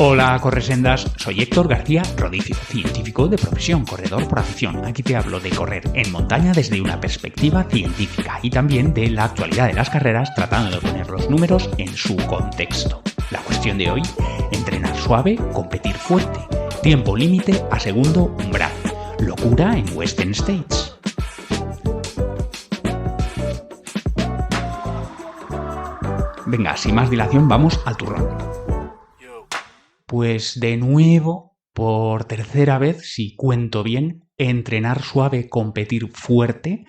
Hola, corresendas, soy Héctor García Rodicio, científico de profesión, corredor por afición. Aquí te hablo de correr en montaña desde una perspectiva científica y también de la actualidad de las carreras tratando de poner los números en su contexto. La cuestión de hoy, entrenar suave, competir fuerte, tiempo límite a segundo umbral, locura en Western States. Venga, sin más dilación, vamos al turrón. Pues de nuevo, por tercera vez, si cuento bien, entrenar suave, competir fuerte.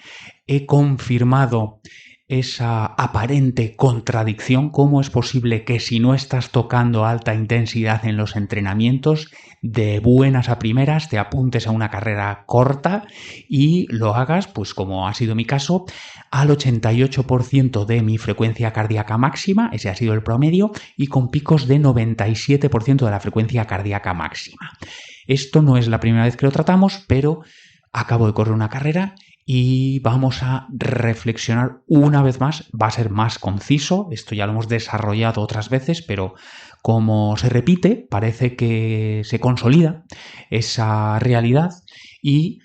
He confirmado esa aparente contradicción. ¿Cómo es posible que si no estás tocando alta intensidad en los entrenamientos, de buenas a primeras te apuntes a una carrera corta y lo hagas, pues como ha sido mi caso, al 88% de mi frecuencia cardíaca máxima, ese ha sido el promedio, y con picos de 97% de la frecuencia cardíaca máxima? Esto no es la primera vez que lo tratamos, pero acabo de correr una carrera y vamos a reflexionar una vez más. Va a ser más conciso, esto ya lo hemos desarrollado otras veces, pero como se repite, parece que se consolida esa realidad y,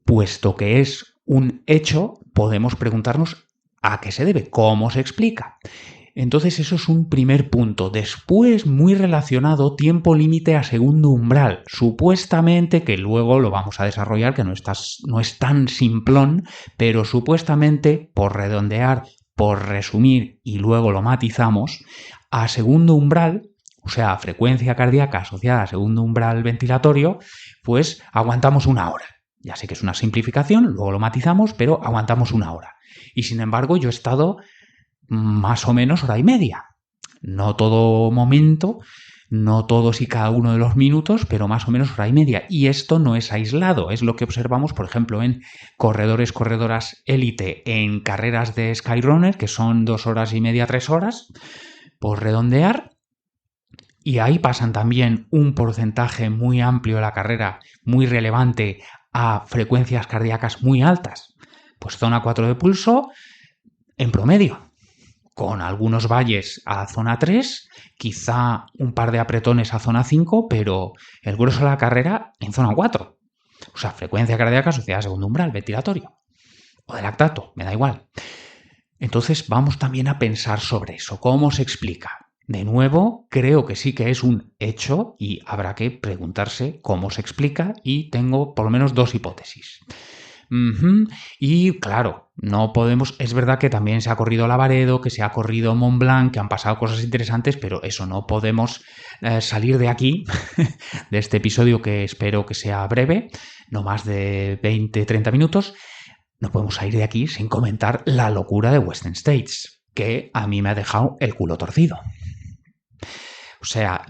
puesto que es un hecho, podemos preguntarnos a qué se debe, cómo se explica. Entonces eso es un primer punto. Después, muy relacionado, tiempo límite a segundo umbral. Supuestamente, que luego lo vamos a desarrollar, que no es tan simplón, pero supuestamente, por redondear, por resumir y luego lo matizamos, a segundo umbral, o sea, frecuencia cardíaca asociada a segundo umbral ventilatorio, pues aguantamos una hora. Ya sé que es una simplificación, luego lo matizamos, pero aguantamos una hora. Y sin embargo, yo he estado más o menos hora y media. No todo momento, no todos y cada uno de los minutos, pero más o menos hora y media. Y esto no es aislado, es lo que observamos, por ejemplo, en corredoras élite en carreras de Skyrunner, que son 2 horas y media, 3 horas, por redondear. Y ahí pasan también un porcentaje muy amplio de la carrera, muy relevante, a frecuencias cardíacas muy altas. Pues zona 4 de pulso en promedio, con algunos valles a zona 3, quizá un par de apretones a zona 5, pero el grueso de la carrera en zona 4. O sea, frecuencia cardíaca asociada a segundo umbral ventilatorio. O de lactato, me da igual. Entonces vamos también a pensar sobre eso. ¿Cómo se explica? De nuevo, creo que sí que es un hecho y habrá que preguntarse cómo se explica, y tengo por lo menos 2 hipótesis. Y claro, no podemos, es verdad que también se ha corrido Lavaredo, que se ha corrido Mont Blanc, que han pasado cosas interesantes, pero eso no podemos salir de aquí, de este episodio que espero que sea breve, no más de 20-30 minutos, no podemos salir de aquí sin comentar la locura de Western States, que a mí me ha dejado el culo torcido. O sea,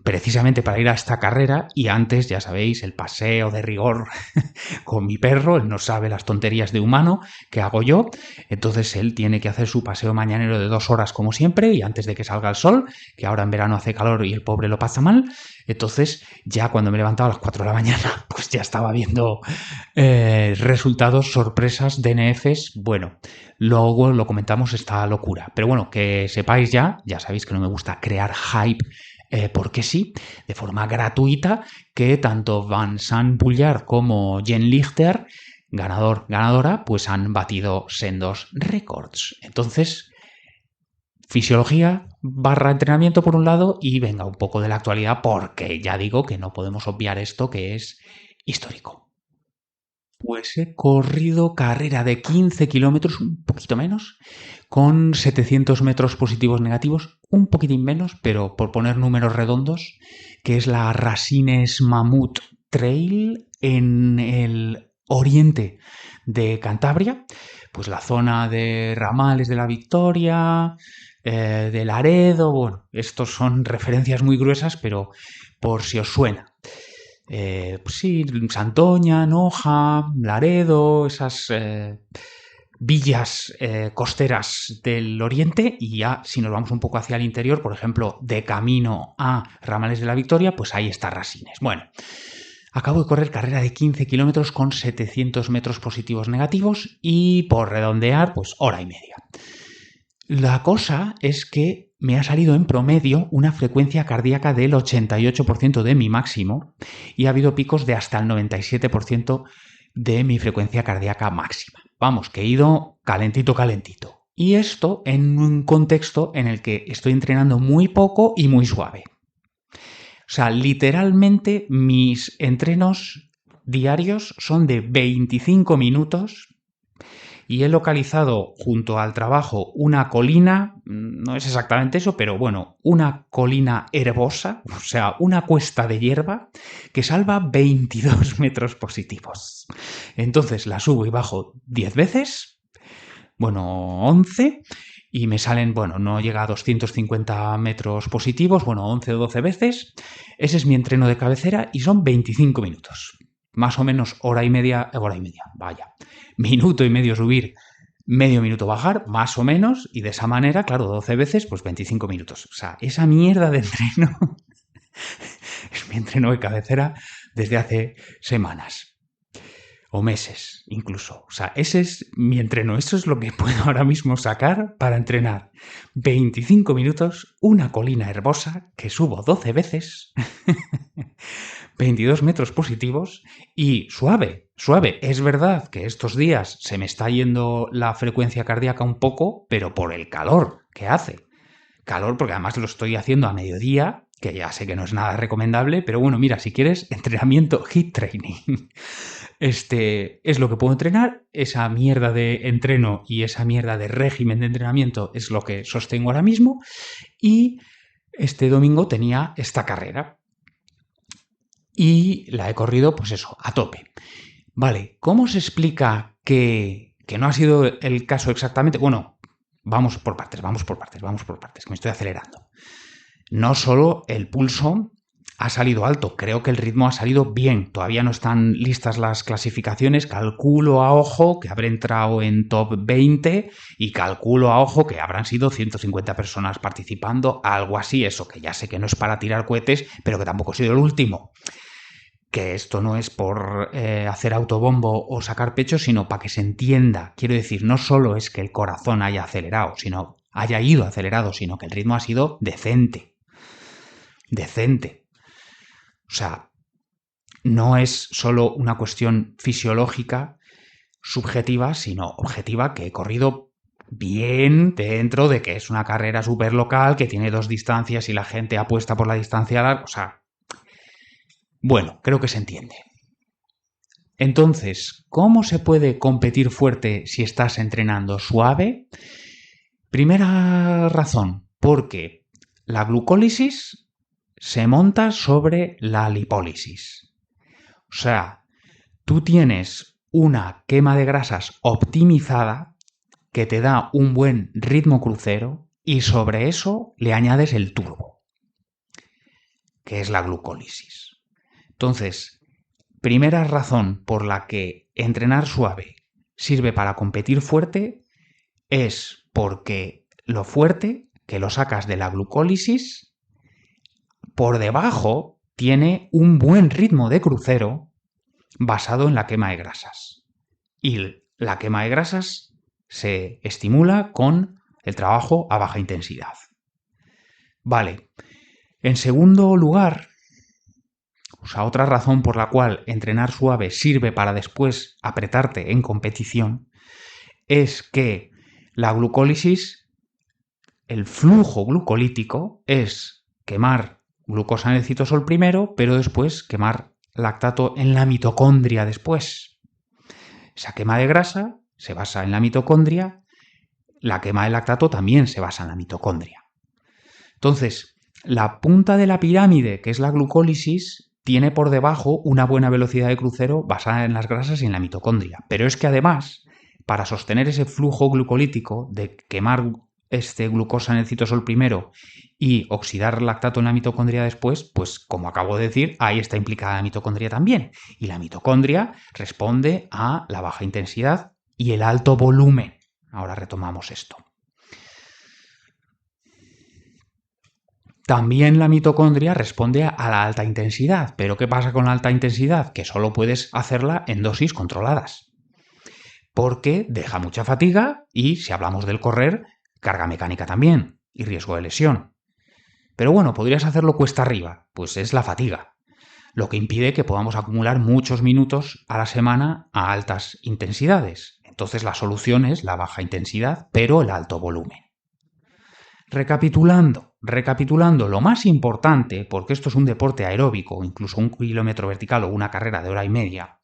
precisamente para ir a esta carrera, y antes, ya sabéis, el paseo de rigor con mi perro, él no sabe las tonterías de humano que hago yo, entonces él tiene que hacer su paseo mañanero de 2 horas como siempre y antes de que salga el sol, que ahora en verano hace calor y el pobre lo pasa mal. Entonces ya cuando me he levantado a las 4 de la mañana, pues ya estaba viendo resultados, sorpresas, DNFs. Bueno, luego lo comentamos, esta locura, pero bueno, que sepáis ya sabéis que no me gusta crear hype porque sí, de forma gratuita, que tanto Vincent Pouliot como Jen Lichter, ganadora, pues han batido sendos récords. Entonces, fisiología / entrenamiento por un lado, y venga un poco de la actualidad, porque ya digo que no podemos obviar esto que es histórico. Pues he corrido carrera de 15 kilómetros, un poquito menos, con 700 metros positivos negativos, un poquitín menos, pero por poner números redondos, que es la Racines Mammoth Trail en el oriente de Cantabria, pues la zona de Ramales de la Victoria, de Laredo. Bueno, estos son referencias muy gruesas, pero por si os suena. Pues sí, Santoña, Noja, Laredo, esas villas costeras del oriente, y ya si nos vamos un poco hacia el interior, por ejemplo, de camino a Ramales de la Victoria, pues ahí está Rasines. Bueno, acabo de correr carrera de 15 kilómetros con 700 metros positivos negativos y, por redondear, pues hora y media. La cosa es que me ha salido en promedio una frecuencia cardíaca del 88% de mi máximo y ha habido picos de hasta el 97% de mi frecuencia cardíaca máxima. Vamos, que he ido calentito, calentito. Y esto en un contexto en el que estoy entrenando muy poco y muy suave. O sea, literalmente mis entrenos diarios son de 25 minutos y he localizado junto al trabajo una colina, no es exactamente eso, pero bueno, una colina herbosa, o sea, una cuesta de hierba que salva 22 metros positivos. Entonces la subo y bajo 10 veces, bueno, 11, y me salen, bueno, no llega a 250 metros positivos, bueno, 11 o 12 veces. Ese es mi entreno de cabecera y son 25 minutos. Más o menos hora y media, vaya. Minuto y medio subir, medio minuto bajar, más o menos, y de esa manera, claro, 12 veces, pues 25 minutos. O sea, esa mierda de entreno es mi entreno de cabecera desde hace semanas. O meses, incluso. O sea, ese es mi entreno. Eso es lo que puedo ahora mismo sacar para entrenar 25 minutos, una colina herbosa que subo 12 veces, 22 metros positivos y suave, suave. Es verdad que estos días se me está yendo la frecuencia cardíaca un poco, pero por el calor que hace. Calor porque además lo estoy haciendo a mediodía, que ya sé que no es nada recomendable, pero bueno, mira, si quieres, entrenamiento HIIT training. Es lo que puedo entrenar, esa mierda de entreno y esa mierda de régimen de entrenamiento es lo que sostengo ahora mismo y este domingo tenía esta carrera y la he corrido, pues eso, a tope. Vale, ¿cómo se explica que no ha sido el caso exactamente? Bueno, vamos por partes, que me estoy acelerando. No solo el pulso ha salido alto, creo que el ritmo ha salido bien. Todavía no están listas las clasificaciones, calculo a ojo que habré entrado en top 20 y calculo a ojo que habrán sido 150 personas participando, algo así, eso que ya sé que no es para tirar cohetes, pero que tampoco ha sido el último. Que esto no es por hacer autobombo o sacar pecho, sino para que se entienda. Quiero decir, no solo es que el corazón haya acelerado, sino haya ido acelerado, sino que el ritmo ha sido decente. Decente. O sea, no es solo una cuestión fisiológica, subjetiva, sino objetiva, que he corrido bien dentro de que es una carrera súper local, que tiene 2 distancias y la gente apuesta por la distancia larga. O sea, bueno, creo que se entiende. Entonces, ¿cómo se puede competir fuerte si estás entrenando suave? Primera razón, porque la glucólisis se monta sobre la lipólisis. O sea, tú tienes una quema de grasas optimizada que te da un buen ritmo crucero y sobre eso le añades el turbo, que es la glucólisis. Entonces, primera razón por la que entrenar suave sirve para competir fuerte es porque lo fuerte que lo sacas de la glucólisis por debajo tiene un buen ritmo de crucero basado en la quema de grasas. Y la quema de grasas se estimula con el trabajo a baja intensidad. Vale. En segundo lugar, o sea, otra razón por la cual entrenar suave sirve para después apretarte en competición es que la glucólisis, el flujo glucolítico es quemar glucosa en el citosol primero, pero después quemar lactato en la mitocondria después. Esa quema de grasa se basa en la mitocondria, la quema de lactato también se basa en la mitocondria. Entonces, la punta de la pirámide, que es la glucólisis, tiene por debajo una buena velocidad de crucero basada en las grasas y en la mitocondria. Pero es que además, para sostener ese flujo glucolítico de quemar glucosa en el citosol primero y oxidar lactato en la mitocondria después, pues como acabo de decir, ahí está implicada la mitocondria también. Y la mitocondria responde a la baja intensidad y el alto volumen. Ahora retomamos esto. También la mitocondria responde a la alta intensidad. ¿Pero qué pasa con la alta intensidad? Que solo puedes hacerla en dosis controladas. Porque deja mucha fatiga y, si hablamos del correr, carga mecánica también. y riesgo de lesión. Pero bueno, podrías hacerlo cuesta arriba, pues es la fatiga, lo que impide que podamos acumular muchos minutos a la semana a altas intensidades. Entonces la solución es la baja intensidad, pero el alto volumen. Recapitulando, lo más importante, porque esto es un deporte aeróbico, incluso 1 kilómetro vertical o una carrera de 1 hora y media,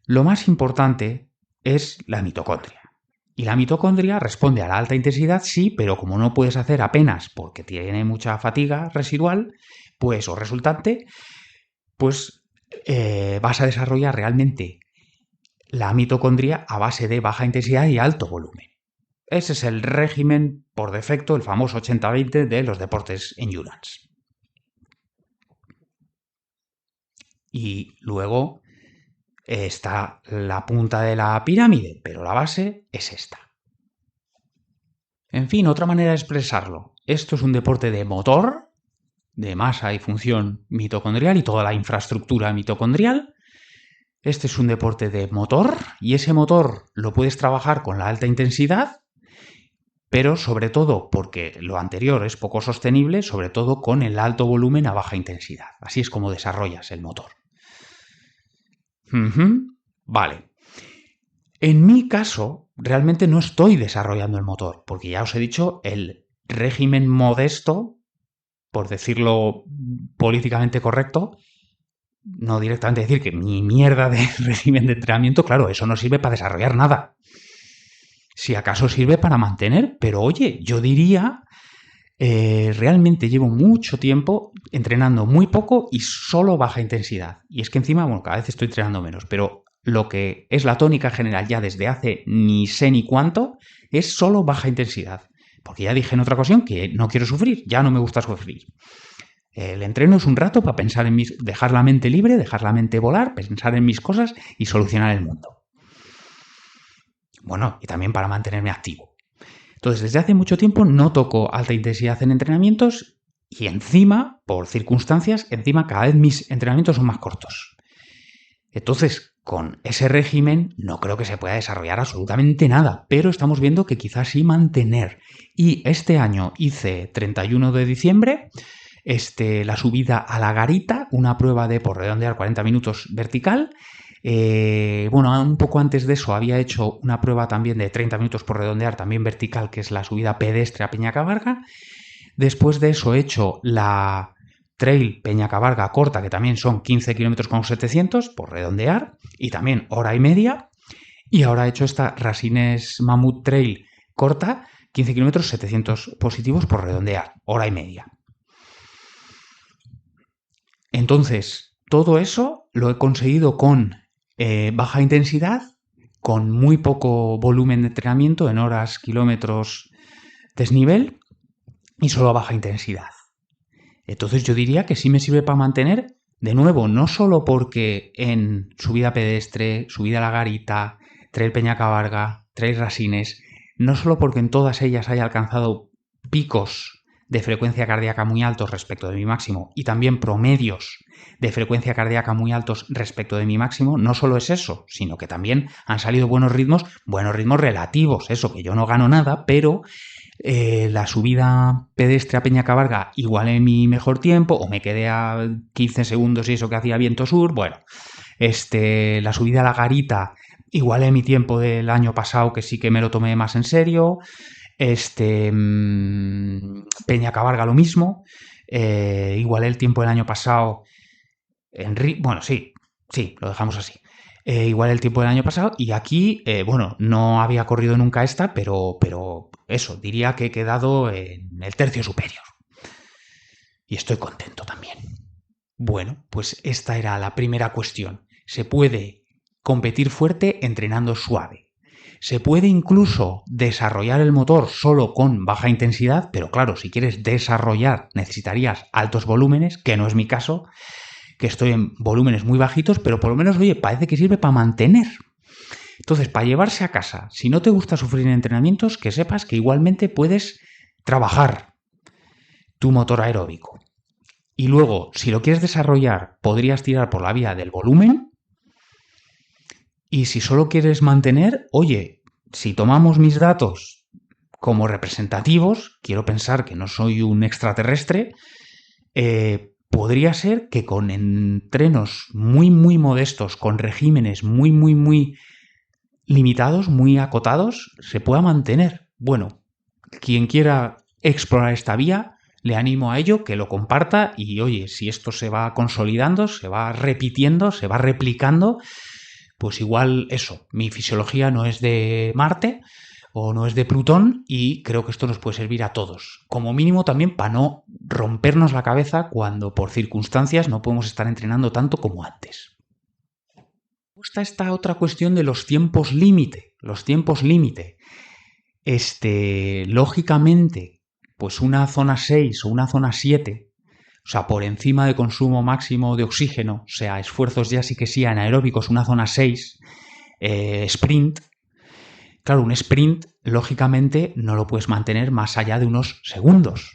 lo más importante es la mitocondria. Y la mitocondria responde a la alta intensidad, sí, pero como no puedes hacer apenas porque tiene mucha fatiga residual, pues o resultante, pues vas a desarrollar realmente la mitocondria a base de baja intensidad y alto volumen. Ese es el régimen por defecto, el famoso 80-20 de los deportes endurance. Y luego está la punta de la pirámide, pero la base es esta. En fin, otra manera de expresarlo. Esto es un deporte de motor, de masa y función mitocondrial y toda la infraestructura mitocondrial. Este es un deporte de motor y ese motor lo puedes trabajar con la alta intensidad, pero sobre todo, porque lo anterior es poco sostenible, sobre todo con el alto volumen a baja intensidad. Así es como desarrollas el motor. Vale. En mi caso, realmente no estoy desarrollando el motor, porque ya os he dicho, el régimen modesto, por decirlo políticamente correcto, no directamente decir que mi mierda de régimen de entrenamiento, claro, eso no sirve para desarrollar nada. Si acaso sirve para mantener, pero oye, yo diría, realmente llevo mucho tiempo entrenando muy poco y solo baja intensidad. Y es que encima, bueno, cada vez estoy entrenando menos, pero lo que es la tónica general ya desde hace ni sé ni cuánto es solo baja intensidad. Porque ya dije en otra ocasión que no quiero sufrir, ya no me gusta sufrir. El entreno es un rato para pensar en dejar la mente libre, dejar la mente volar, pensar en mis cosas y solucionar el mundo. Bueno, y también para mantenerme activo. Entonces, desde hace mucho tiempo no toco alta intensidad en entrenamientos y encima, por circunstancias, cada vez mis entrenamientos son más cortos. Entonces, con ese régimen no creo que se pueda desarrollar absolutamente nada, pero estamos viendo que quizás sí mantener. Y este año hice 31 de diciembre la subida a la garita, una prueba de por redondear 40 minutos vertical. Bueno, un poco antes de eso había hecho una prueba también de 30 minutos por redondear, también vertical, que es la subida pedestre a Peñacabarga. Después de eso he hecho la trail Peñacabarga corta, que también son 15 kilómetros con 700 por redondear, y también 1 hora y media. Y ahora he hecho esta Rasines Mamut Trail corta, 15 kilómetros 700 positivos por redondear, 1 hora y media. Entonces, todo eso lo he conseguido con baja intensidad, con muy poco volumen de entrenamiento en horas, kilómetros, desnivel y solo a baja intensidad. Entonces yo diría que sí me sirve para mantener, de nuevo, no solo porque en subida pedestre, subida a la garita, trail Peñacabarga, trail Rasines, no solo porque en todas ellas haya alcanzado picos de frecuencia cardíaca muy altos respecto de mi máximo y también promedios de frecuencia cardíaca muy altos respecto de mi máximo, no solo es eso, sino que también han salido buenos ritmos relativos, eso, que yo no gano nada, pero la subida pedestre a Peñacabarga igualé mi mejor tiempo, o me quedé a 15 segundos y eso que hacía viento sur, bueno, la subida a la garita igualé mi tiempo del año pasado, que sí que me lo tomé más en serio, Peñacabarga lo mismo, igualé el tiempo del año pasado bueno, sí, lo dejamos así. Igual el tiempo del año pasado y aquí, bueno, no había corrido nunca esta, pero eso, diría que he quedado en el tercio superior. Y estoy contento también. Bueno, pues esta era la primera cuestión. Se puede competir fuerte entrenando suave. Se puede incluso desarrollar el motor solo con baja intensidad, pero claro, si quieres desarrollar necesitarías altos volúmenes, que no es mi caso, que estoy en volúmenes muy bajitos, pero por lo menos, oye, parece que sirve para mantener. Entonces, para llevarse a casa, si no te gusta sufrir en entrenamientos, que sepas que igualmente puedes trabajar tu motor aeróbico. Y luego, si lo quieres desarrollar, podrías tirar por la vía del volumen. Y si solo quieres mantener, oye, si tomamos mis datos como representativos, quiero pensar que no soy un extraterrestre, podría ser que con entrenos muy, muy modestos, con regímenes muy, muy, muy limitados, muy acotados, se pueda mantener. Bueno, quien quiera explorar esta vía, le animo a ello, que lo comparta y oye, si esto se va consolidando, se va repitiendo, se va replicando, pues igual eso, mi fisiología no es de Marte o no es de Plutón y creo que esto nos puede servir a todos. Como mínimo también para no rompernos la cabeza cuando por circunstancias no podemos estar entrenando tanto como antes. Está esta otra cuestión de los tiempos límite. Los tiempos límite. Lógicamente, pues una zona 6 o una zona 7, o sea, por encima de consumo máximo de oxígeno, o sea, esfuerzos ya sí que sí anaeróbicos, una zona 6, sprint. Claro, un sprint, lógicamente, no lo puedes mantener más allá de unos segundos.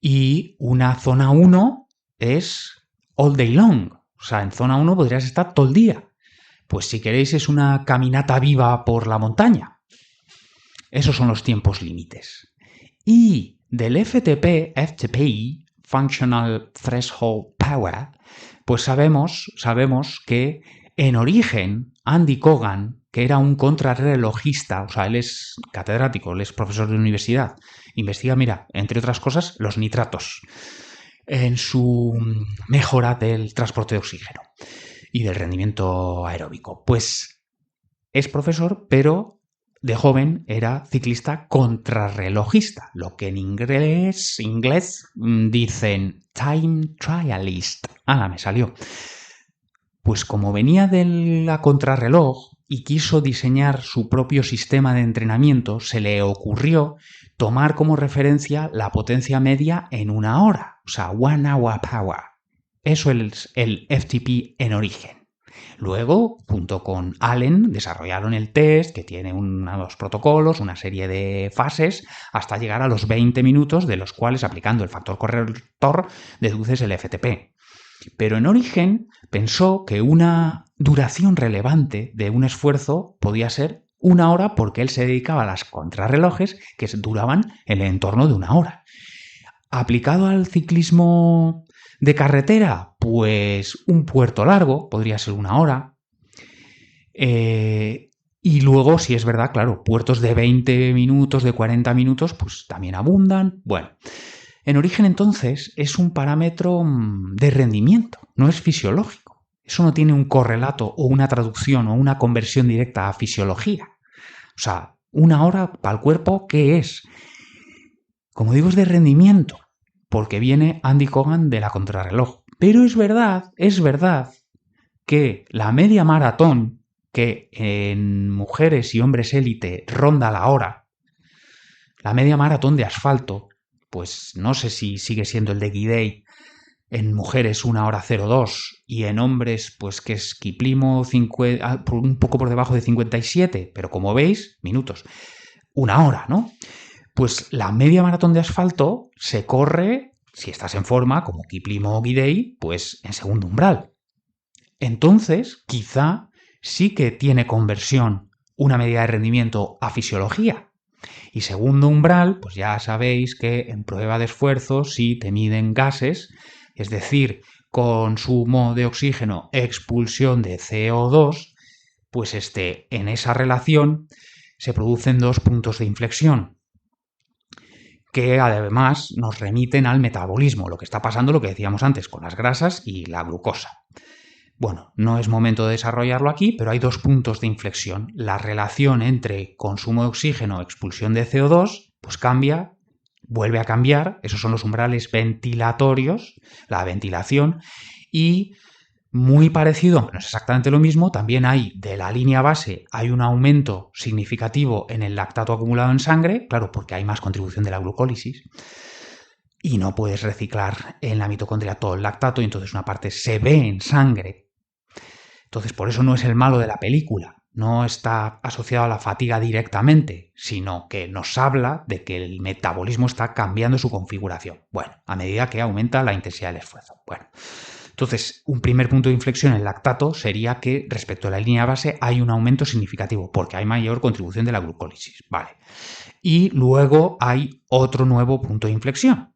Y una zona 1 es all day long. O sea, en zona 1 podrías estar todo el día. Pues si queréis es una caminata viva por la montaña. Esos son los tiempos límites. Y del FTP, Functional Threshold Power, pues sabemos que en origen Andy Coogan, que era un contrarrelojista, o sea, él es catedrático, él es profesor de universidad, investiga, mira, entre otras cosas, los nitratos en su mejora del transporte de oxígeno y del rendimiento aeróbico. Pues es profesor, pero de joven era ciclista contrarrelojista, lo que en inglés dicen time trialist. Me salió. Pues como venía de la contrarreloj y quiso diseñar su propio sistema de entrenamiento, se le ocurrió tomar como referencia la potencia media en una hora, o sea, 1 hour power. Eso es el FTP en origen. Luego, junto con Allen, desarrollaron el test que tiene unos protocolos, una serie de fases, hasta llegar a los 20 minutos, de los cuales, aplicando el factor corrector, deduces el FTP. Pero en origen pensó que una duración relevante de un esfuerzo podía ser 1 hora porque él se dedicaba a las contrarrelojes que duraban en el entorno de 1 hora. Aplicado al ciclismo de carretera, pues un puerto largo, podría ser 1 hora. Y luego, si es verdad, claro, puertos de 20 minutos, de 40 minutos, pues también abundan. Bueno, en origen entonces es un parámetro de rendimiento, no es fisiológico. Eso no tiene un correlato o una traducción o una conversión directa a fisiología. O sea, 1 hora para el cuerpo, ¿qué es? Como digo, es de rendimiento, porque viene Andy Coogan de la contrarreloj. Pero es verdad que la media maratón, que en mujeres y hombres élite ronda la hora, la media maratón de asfalto, pues no sé si sigue siendo el de Guidey, en mujeres 1 hora 02 y en hombres pues que es Kiplimo un poco por debajo de 57, pero como veis, minutos, 1 hora, ¿no? Pues la media maratón de asfalto se corre, si estás en forma, como Kiplimo o Guidey, pues en segundo umbral. Entonces, quizá sí que tiene conversión una medida de rendimiento a fisiología. Y segundo umbral, pues ya sabéis que en prueba de esfuerzo sí te miden gases, es decir, consumo de oxígeno, expulsión de CO2, pues en esa relación se producen 2 puntos de inflexión que además nos remiten al metabolismo, lo que está pasando, lo que decíamos antes, con las grasas y la glucosa. Bueno, no es momento de desarrollarlo aquí, pero hay 2 puntos de inflexión. La relación entre consumo de oxígeno, expulsión de CO2, pues cambia, vuelve a cambiar, esos son los umbrales ventilatorios, la ventilación, y muy parecido, aunque no es exactamente lo mismo, también hay de la línea base, hay un aumento significativo en el lactato acumulado en sangre, claro, porque hay más contribución de la glucólisis, y no puedes reciclar en la mitocondria todo el lactato, y entonces una parte se ve en sangre. Entonces, por eso no es el malo de la película, no está asociado a la fatiga directamente, sino que nos habla de que el metabolismo está cambiando su configuración. Bueno, a medida que aumenta la intensidad del esfuerzo. Bueno, Entonces, un primer punto de inflexión en lactato sería que respecto a la línea base hay un aumento significativo porque hay mayor contribución de la glucólisis. Vale. Y luego hay otro nuevo punto de inflexión.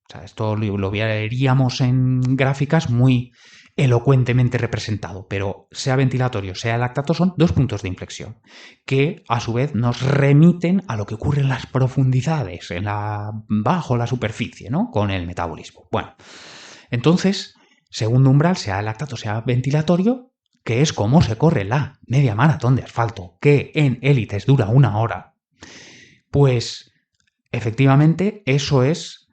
O sea, esto lo veríamos en gráficas muy elocuentemente representado, pero sea ventilatorio, sea lactato, son dos puntos de inflexión que a su vez nos remiten a lo que ocurre en las profundidades, bajo la superficie, ¿no? Con el metabolismo. Bueno, entonces, segundo umbral, sea lactato, sea ventilatorio, que es como se corre la media maratón de asfalto, que en élites dura 1 hora, pues efectivamente eso es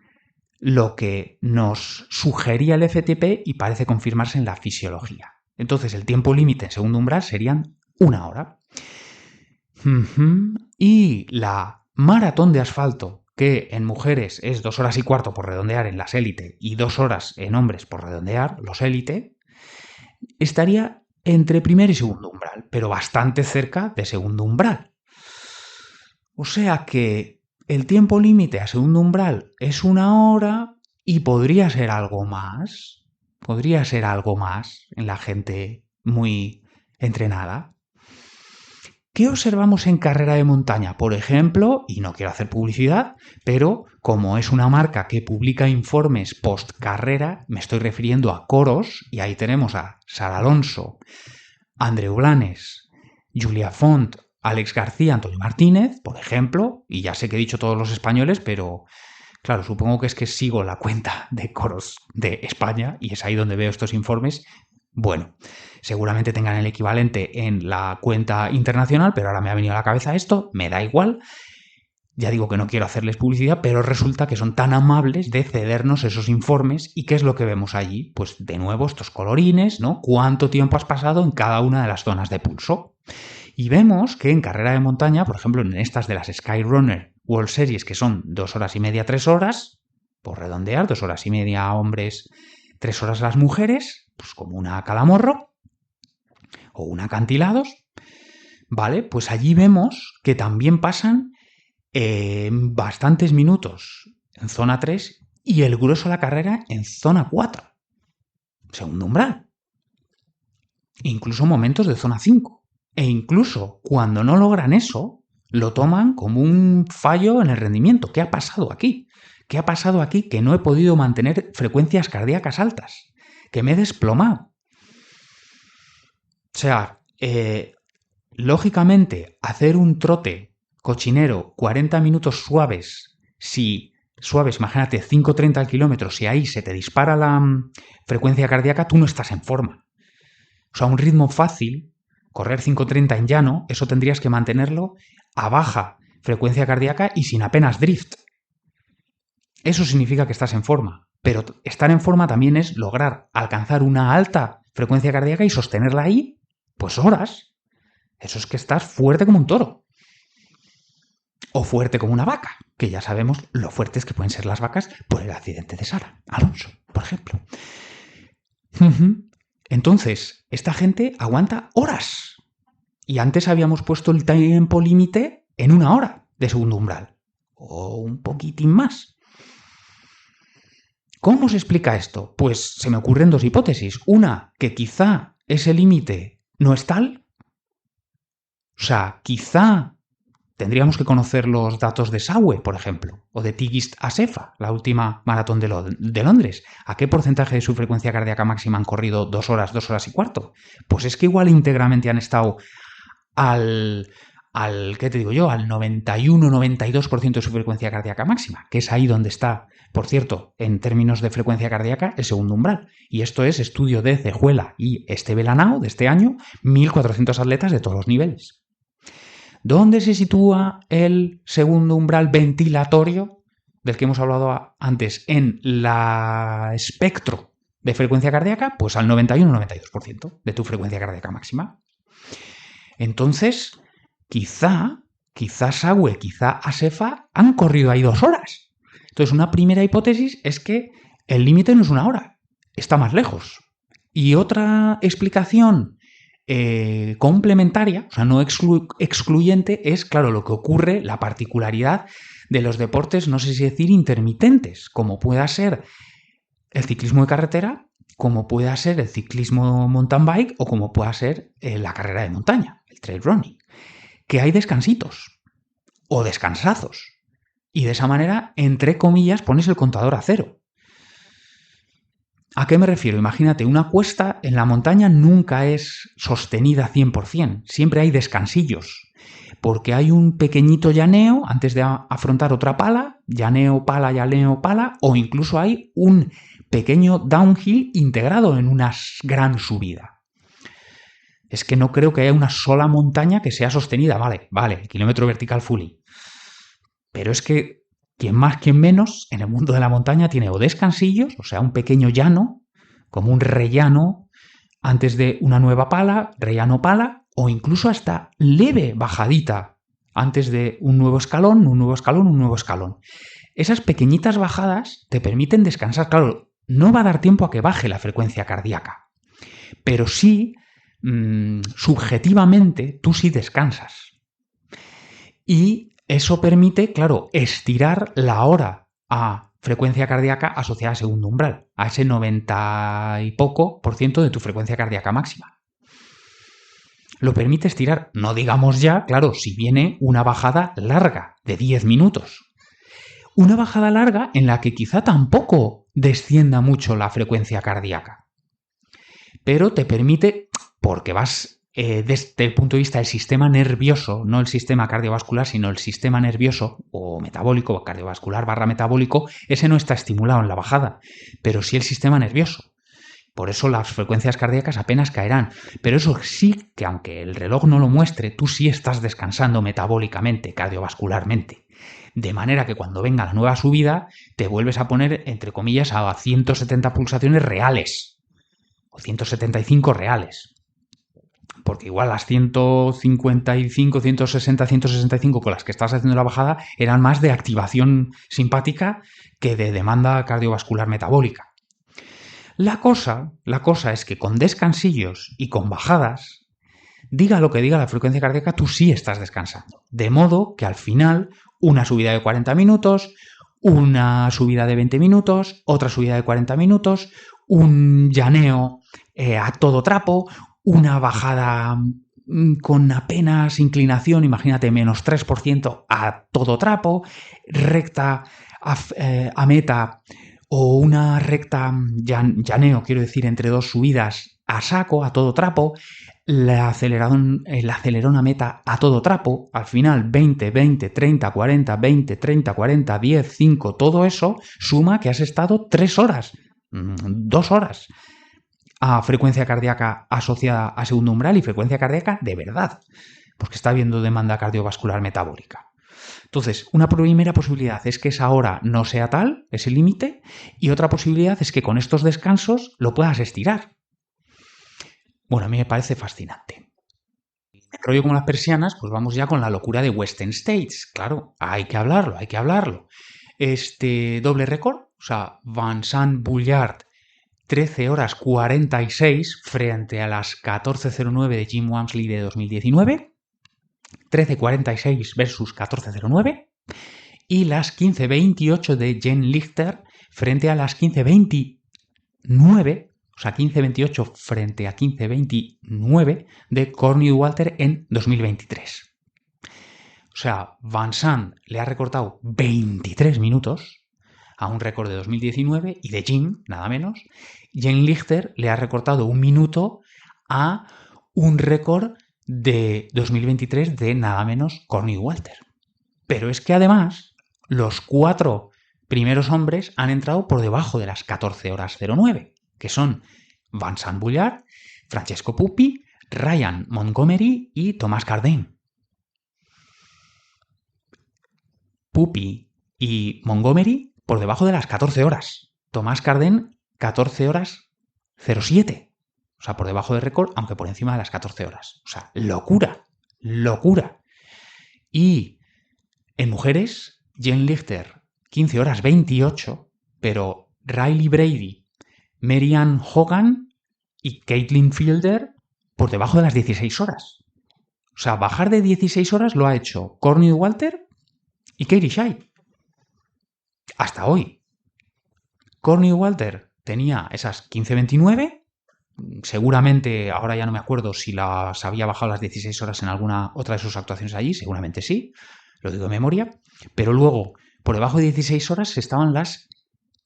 lo que nos sugería el FTP y parece confirmarse en la fisiología. Entonces el tiempo límite en segundo umbral serían 1 hora. Y la maratón de asfalto, que en mujeres es 2 horas y cuarto por redondear en las élite y 2 horas en hombres por redondear, los élite, estaría entre primer y segundo umbral, pero bastante cerca de segundo umbral. O sea que el tiempo límite a segundo umbral es 1 hora y podría ser algo más. Podría ser algo más en la gente muy entrenada. ¿Qué observamos en carrera de montaña? Por ejemplo, y no quiero hacer publicidad, pero como es una marca que publica informes post carrera, me estoy refiriendo a Coros, y ahí tenemos a Sara Alonso, Andreu Blanes, Julia Font, Alex García, Antonio Martínez, por ejemplo, y ya sé que he dicho todos los españoles, pero claro, supongo que es que sigo la cuenta de Coros de España y es ahí donde veo estos informes. Bueno, seguramente tengan el equivalente en la cuenta internacional, pero ahora me ha venido a la cabeza esto, me da igual. Ya digo que no quiero hacerles publicidad, pero resulta que son tan amables de cedernos esos informes. ¿Y qué es lo que vemos allí? Pues de nuevo estos colorines, ¿no? ¿Cuánto tiempo has pasado en cada una de las zonas de pulso? Y vemos que en carrera de montaña, por ejemplo, en estas de las Skyrunner World Series, que son 2 horas y media, 3 horas, por redondear, 2 horas y media hombres, 3 horas las mujeres, pues como una calamorro o una acantilados, ¿vale? Pues allí vemos que también pasan bastantes minutos en zona 3 y el grueso de la carrera en zona 4, segundo umbral. Incluso momentos de zona 5. E incluso cuando no logran eso, lo toman como un fallo en el rendimiento. ¿Qué ha pasado aquí? ¿Qué ha pasado aquí que no he podido mantener frecuencias cardíacas altas? Que me he desplomado. O sea, lógicamente, hacer un trote cochinero 40 minutos suaves, imagínate, 5:30 al kilómetro, si ahí se te dispara la frecuencia cardíaca, tú no estás en forma. O sea, un ritmo fácil, correr 5:30 en llano, eso tendrías que mantenerlo a baja frecuencia cardíaca y sin apenas drift. Eso significa que estás en forma, pero estar en forma también es lograr alcanzar una alta frecuencia cardíaca y sostenerla ahí, pues horas. Eso es que estás fuerte como un toro. O fuerte como una vaca, que ya sabemos lo fuertes que pueden ser las vacas por el accidente de Sara Alonso, por ejemplo. Entonces, esta gente aguanta horas. Y antes habíamos puesto el tiempo límite en 1 hora de segundo umbral. O un poquitín más. ¿Cómo se explica esto? Pues se me ocurren dos hipótesis. Una, que quizá ese límite no es tal. O sea, quizá tendríamos que conocer los datos de Sawe, por ejemplo, o de Tigist Assefa, la última maratón de Londres. ¿A qué porcentaje de su frecuencia cardíaca máxima han corrido 2 horas, 2 horas y cuarto? Pues es que igual íntegramente han estado al ¿qué te digo yo? Al 91-92% de su frecuencia cardíaca máxima, que es ahí donde está, por cierto, en términos de frecuencia cardíaca, el segundo umbral. Y esto es estudio de Cejuela y Esteve Lanao de este año, 1.400 atletas de todos los niveles. ¿Dónde se sitúa el segundo umbral ventilatorio del que hemos hablado antes en la espectro de frecuencia cardíaca? Pues al 91-92% de tu frecuencia cardíaca máxima. Entonces, quizá Sawe, quizá Assefa han corrido ahí 2 horas. Entonces, una primera hipótesis es que el límite no es 1 hora, está más lejos. Y otra explicación complementaria, o sea, no excluyente, es, claro, lo que ocurre, la particularidad de los deportes, no sé si decir intermitentes, como pueda ser el ciclismo de carretera como pueda ser el ciclismo mountain bike o como pueda ser la carrera de montaña, el trail running, que hay descansitos o descansazos. Y de esa manera, entre comillas, pones el contador a cero. ¿A qué me refiero? Imagínate, una cuesta en la montaña nunca es sostenida 100%, siempre hay descansillos, porque hay un pequeñito llaneo antes de afrontar otra pala, llaneo, pala, o incluso hay un pequeño downhill integrado en una gran subida. Es que no creo que haya una sola montaña que sea sostenida, vale, kilómetro vertical fully. Pero es que quien más, quien menos, en el mundo de la montaña tiene o descansillos, o sea, un pequeño llano, como un rellano antes de una nueva pala, rellano pala, o incluso hasta leve bajadita antes de un nuevo escalón, un nuevo escalón, un nuevo escalón. Esas pequeñitas bajadas te permiten descansar. Claro, no va a dar tiempo a que baje la frecuencia cardíaca, pero sí, subjetivamente, tú sí descansas. Y eso permite, claro, estirar la hora a frecuencia cardíaca asociada a segundo umbral, a ese 90 y poco % de tu frecuencia cardíaca máxima. Lo permite estirar, no digamos ya, claro, si viene una bajada larga de 10 minutos. Una bajada larga en la que quizá tampoco descienda mucho la frecuencia cardíaca. Pero te permite, porque vas desde el punto de vista del sistema nervioso, no el sistema cardiovascular, sino el sistema nervioso o metabólico, cardiovascular / metabólico, ese no está estimulado en la bajada, pero sí el sistema nervioso. Por eso las frecuencias cardíacas apenas caerán. Pero eso sí que, aunque el reloj no lo muestre, tú sí estás descansando metabólicamente, cardiovascularmente. De manera que cuando venga la nueva subida, te vuelves a poner, entre comillas, a 170 pulsaciones reales. O 175 reales. Porque igual las 155, 160, 165 con las que estás haciendo la bajada eran más de activación simpática que de demanda cardiovascular metabólica. La cosa es que con descansillos y con bajadas, diga lo que diga la frecuencia cardíaca, tú sí estás descansando. De modo que al final, una subida de 40 minutos, una subida de 20 minutos, otra subida de 40 minutos, un llaneo a todo trapo, una bajada con apenas inclinación, imagínate, menos 3% a todo trapo, recta a meta o una recta llaneo, quiero decir, entre dos subidas a saco, a todo trapo, el acelerón a meta a todo trapo, al final 20, 20, 30, 40, 20, 30, 40, 10, 5, todo eso suma que has estado 3 horas, 2 horas a frecuencia cardíaca asociada a segundo umbral y frecuencia cardíaca de verdad, porque está habiendo demanda cardiovascular metabólica. Entonces, una primera posibilidad es que esa hora no sea tal, ese límite, y otra posibilidad es que con estos descansos lo puedas estirar. Bueno, a mí me parece fascinante. Me rollo como las persianas, pues vamos ya con la locura de Western States. Claro, hay que hablarlo. Este doble récord, o sea, Vincent Boullard, 13 horas 46 frente a las 14.09 de Jim Walmsley de 2019. 13.46 versus 14.09 y las 15.28 de Jen Lichter frente a las 15.29, o sea, 15.28 frente a 15.29 de Courtney Walter en 2023. O sea, Van Sant le ha recortado 23 minutos a un récord de 2019 y de Jim, nada menos. Jen Lichter le ha recortado un minuto a un récord de 2023 de nada menos Courtney Walter. Pero es que además los 4 primeros hombres han entrado por debajo de las 14 horas 09, que son Vincent Boullard, Francesco Puppi, Ryan Montgomery y Thomas Cardin. Puppi y Montgomery por debajo de las 14 horas. Thomas Cardin 14 horas 07. O sea, por debajo del récord, aunque por encima de las 14 horas. O sea, locura. Y en mujeres, Jen Lichter, 15 horas 28, pero Riley Brady, Marianne Hogan y Caitlin Fielder por debajo de las 16 horas. O sea, bajar de 16 horas lo ha hecho Courtney Walter y Katie Scheidt. Hasta hoy. Courtney Walter tenía esas 15-29. Seguramente, ahora ya no me acuerdo si las había bajado las 16 horas en alguna otra de sus actuaciones allí, seguramente sí, lo digo de memoria, pero luego, por debajo de 16 horas estaban las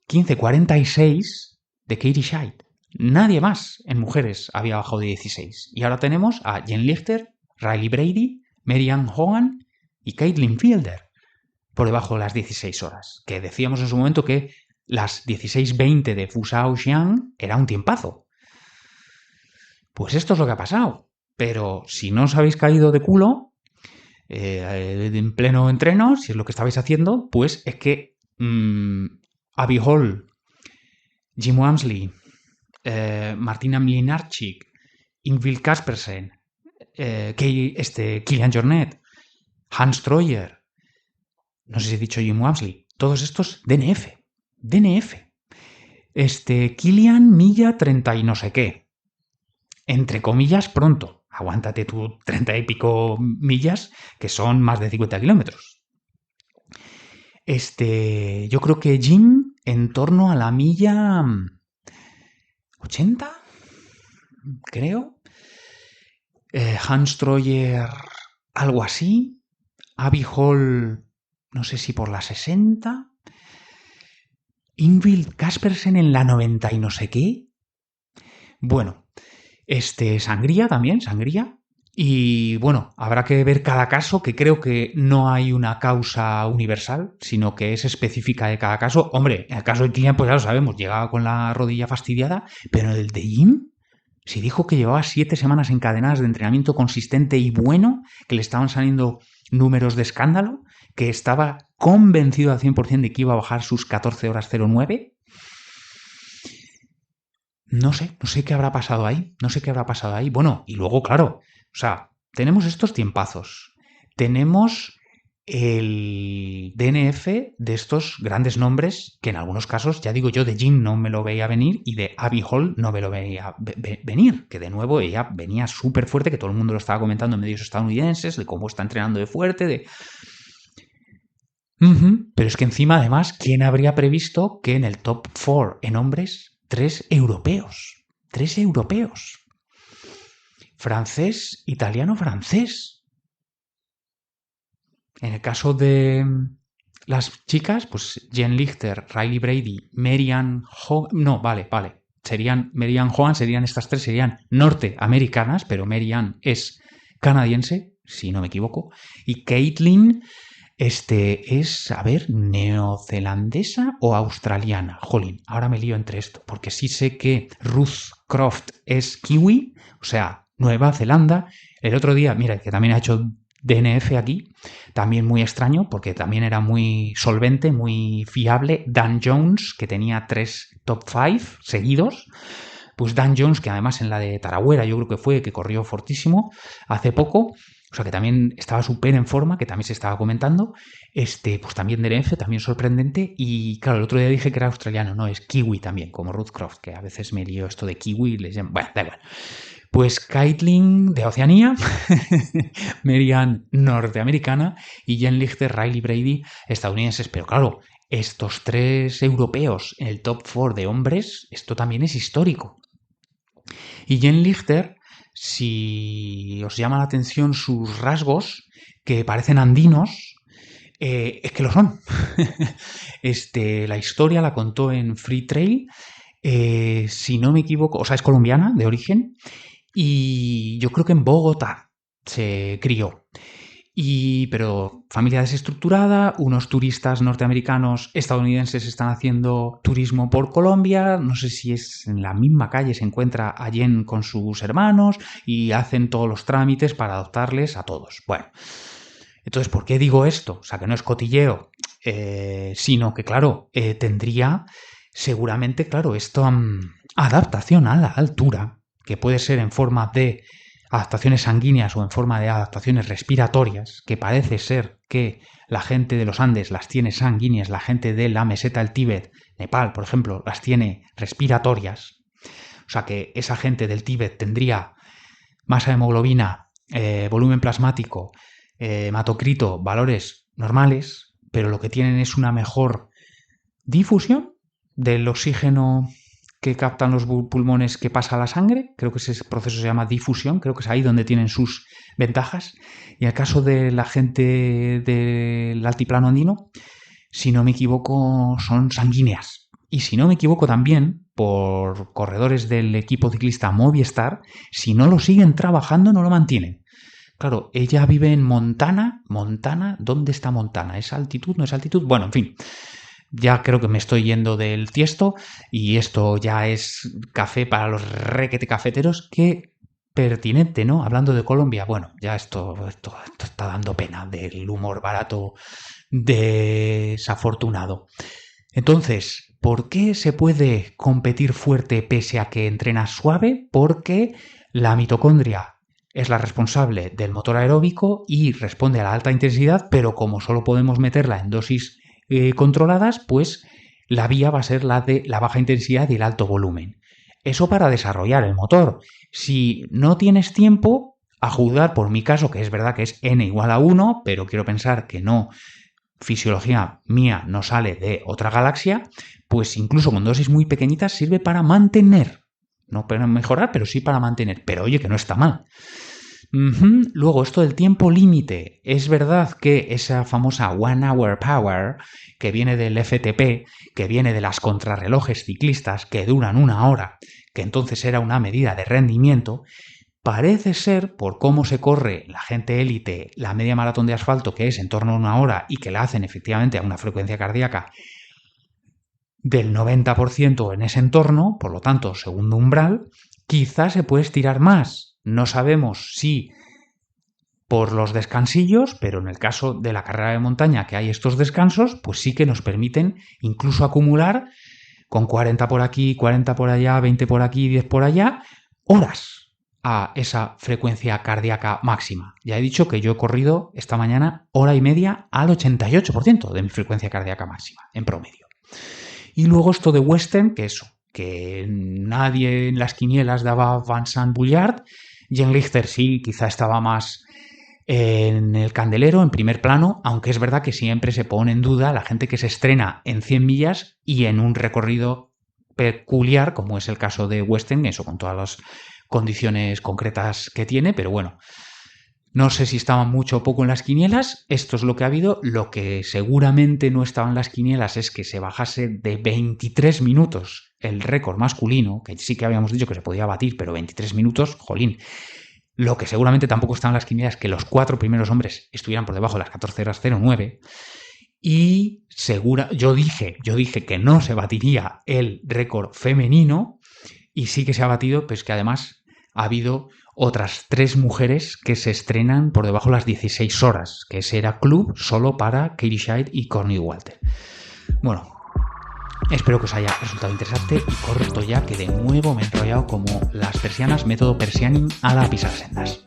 15:46 de Katie Scheidt. Nadie más en mujeres había bajado de 16. Y ahora tenemos a Jen Lichter, Riley Brady, Mary-Ann Hogan y Caitlin Fielder por debajo de las 16 horas. Que decíamos en su momento que las 16:20 de Fusao Xiang era un tiempazo. Pues esto es lo que ha pasado. Pero si no os habéis caído de culo en pleno entreno, si es lo que estabais haciendo, pues es que Abby Hall, Jim Walmsley, Martina Mlinarczyk, Ingvild Kaspersen, Kilian Jornet, Hans Troyer, no sé si he dicho Jim Walmsley, todos estos DNF. Kilian Milla 30 y no sé qué. Entre comillas, pronto. Aguántate tú 30 y pico millas, que son más de 50 kilómetros. Yo creo que Jim en torno a la milla 80, creo. Hans Troyer, algo así. Abby Hall, no sé si por la 60. Ingvild Kaspersen en la 90 y no sé qué. Bueno, sangría también, sangría. Y bueno, habrá que ver cada caso, que creo que no hay una causa universal, sino que es específica de cada caso. Hombre, en el caso de Kylian, pues ya lo sabemos, llegaba con la rodilla fastidiada, pero el de Jim, si dijo que llevaba 7 semanas encadenadas de entrenamiento consistente y bueno, que le estaban saliendo números de escándalo, que estaba convencido al 100% de que iba a bajar sus 14 horas 09. No sé qué habrá pasado ahí, Bueno, y luego, claro, o sea, tenemos estos tiempazos, tenemos el DNF de estos grandes nombres que en algunos casos, ya digo yo, de Jim no me lo veía venir y de Abby Hall no me lo veía venir, que de nuevo ella venía súper fuerte, que todo el mundo lo estaba comentando en medios estadounidenses, de cómo está entrenando de fuerte, de... Pero es que encima, además, ¿quién habría previsto que en el top 4 en hombres, 3 europeos? 3 europeos. Francés, italiano, francés. En el caso de las chicas, pues Jen Lichter, Riley Brady, Mary-Ann Hogan... No, vale. Serían Mary-Ann Hogan, estas tres serían norteamericanas, pero Mary-Ann es canadiense, si no me equivoco. Y Caitlin... es, a ver, neozelandesa o australiana. Jolín, ahora me lío entre esto, porque sí sé que Ruth Croft es kiwi, o sea, Nueva Zelanda. El otro día, mira, que también ha hecho DNF aquí, también muy extraño, porque también era muy solvente, muy fiable. Dan Jones, que tenía 3 top 5 seguidos. Pues Dan Jones, que además en la de Taragüera yo creo que fue, que corrió fortísimo hace poco, o sea que también estaba súper en forma, que también se estaba comentando, pues también DNF, también sorprendente, y claro, el otro día dije que era australiano, no, es kiwi también, como Ruth Croft, que a veces me lío esto de kiwi, les llamo, bueno, da igual. Pues Caitlin de Oceanía, Mary-Ann norteamericana y Jen Lichter, Riley Brady estadounidenses, pero claro, estos 3 europeos en el top 4 de hombres, esto también es histórico. Y Jen Lichter, si os llama la atención sus rasgos, que parecen andinos, es que lo son. La historia la contó en Free Trail, si no me equivoco, o sea, es colombiana de origen, y yo creo que en Bogotá se crió. Pero familia desestructurada, unos turistas norteamericanos, estadounidenses están haciendo turismo por Colombia, no sé si es en la misma calle, se encuentra a Jen con sus hermanos y hacen todos los trámites para adoptarles a todos. Bueno, entonces, ¿por qué digo esto? O sea, que no es cotilleo, sino que, claro, tendría seguramente, claro, esto adaptación a la altura, que puede ser en forma de adaptaciones sanguíneas o en forma de adaptaciones respiratorias, que parece ser que la gente de los Andes las tiene sanguíneas, la gente de la meseta del Tíbet, Nepal, por ejemplo, las tiene respiratorias. O sea que esa gente del Tíbet tendría masa de hemoglobina, volumen plasmático, hematocrito, valores normales, pero lo que tienen es una mejor difusión del oxígeno que captan los pulmones que pasa a la sangre. Creo que ese proceso se llama difusión, creo que es ahí donde tienen sus ventajas. Y en el caso de la gente del altiplano andino, si no me equivoco, son sanguíneas. Y si no me equivoco también, por corredores del equipo ciclista Movistar, si no lo siguen trabajando, no lo mantienen. Claro, ella vive en Montana. Montana, ¿dónde está Montana? ¿Es altitud? ¿No es altitud? Bueno, en fin. Ya creo que me estoy yendo del tiesto y esto ya es café para los requete cafeteros. Qué pertinente, ¿no? Hablando de Colombia, bueno, ya esto está dando pena del humor barato desafortunado. Entonces, ¿por qué se puede competir fuerte pese a que entrenas suave? Porque la mitocondria es la responsable del motor aeróbico y responde a la alta intensidad, pero como solo podemos meterla en dosis controladas, pues la vía va a ser la de la baja intensidad y el alto volumen. Eso para desarrollar el motor. Si no tienes tiempo, a juzgar por mi caso, que es verdad que es n igual a 1, pero quiero pensar que no, fisiología mía no sale de otra galaxia, pues incluso con dosis muy pequeñitas sirve para mantener. No para mejorar, pero sí para mantener. Pero oye, que no está mal. Luego, esto del tiempo límite. Es verdad que esa famosa One Hour Power, que viene del FTP, que viene de las contrarrelojes ciclistas, que duran 1 hora, que entonces era una medida de rendimiento, parece ser, por cómo se corre la gente élite, la media maratón de asfalto, que es en torno a 1 hora y que la hacen efectivamente a una frecuencia cardíaca del 90% en ese entorno, por lo tanto, segundo umbral, quizás se puede estirar más. No sabemos si por los descansillos, pero en el caso de la carrera de montaña que hay estos descansos, pues sí que nos permiten incluso acumular con 40 por aquí, 40 por allá, 20 por aquí, 10 por allá, horas a esa frecuencia cardíaca máxima. Ya he dicho que yo he corrido esta mañana 1h30 al 88% de mi frecuencia cardíaca máxima, en promedio. Y luego esto de Western, que eso, que nadie en las quinielas daba Van Sant-Bullard. Jen Lichter sí, quizá estaba más en el candelero, en primer plano, aunque es verdad que siempre se pone en duda la gente que se estrena en 100 millas y en un recorrido peculiar, como es el caso de Western, eso con todas las condiciones concretas que tiene, pero bueno, no sé si estaba mucho o poco en las quinielas, esto es lo que ha habido. Lo que seguramente no estaba en las quinielas es que se bajase de 23 minutos el récord masculino, que sí que habíamos dicho que se podía batir, pero 23 minutos, jolín. Lo que seguramente tampoco estaba en las quinielas es que los 4 primeros hombres estuvieran por debajo de las 14 horas 09. Y yo dije que no se batiría el récord femenino, y sí que se ha batido, pues que además ha habido otras 3 mujeres que se estrenan por debajo de las 16 horas, que ese era club solo para Katie Scheidt y Courtney Walter. Bueno, espero que os haya resultado interesante y corto ya, que de nuevo me he enrollado como las persianas, método Persianing a la pisar sendas.